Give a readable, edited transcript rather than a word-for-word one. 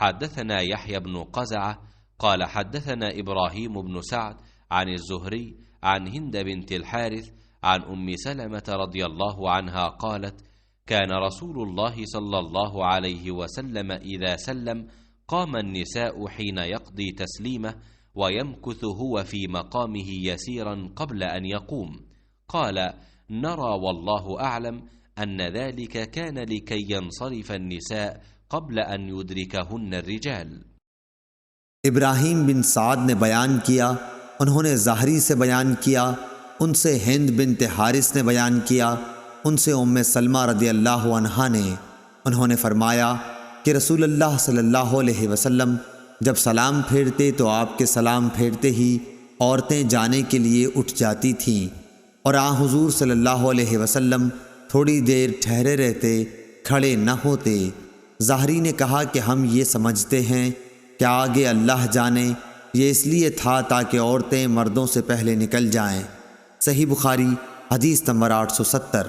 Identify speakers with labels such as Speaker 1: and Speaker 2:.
Speaker 1: حدثنا يحيى بن قزعة قال حدثنا إبراهيم بن سعد عن الزهري عن هند بنت الحارث عن أم سلمة رضي الله عنها قالت: كان رسول الله صلى الله عليه وسلم إذا سلم قام النساء حين يقضي تسليمه ويمكث هو في مقامه يسيرا قبل أن يقوم. قال: نرى والله أعلم أن ذلك كان لكي ينصرف النساء قبل أن يدركهن الرجال।
Speaker 2: इब्राहीम बिन साद ने बयान किया, उन्होंने ज़ाहरी से बयान किया, उनसे हिंद बिनत हारिस ने बयान किया, उनसे उम्मे सलमा रदी अल्लाह अन्हा ने, उन्होंने फरमाया कि रसूलुल्लाह सल्लल्लाहु अलैहि वसल्लम जब सलाम फेरते तो आपके सलाम फेरते ही औरतें जाने के लिए उठ जाती थीं और आ हुजूर सल्लल्लाहु अलैहि वसल्लम थोड़ी देर ठहरे रहते, खड़े न होते। ज़ाहरी ने कहा कि हम ये समझते हैं कि आगे अल्लाह जाने ये इसलिए था ताकि औरतें मर्दों से पहले निकल जाएं। सही बुखारी हदीस नंबर 870।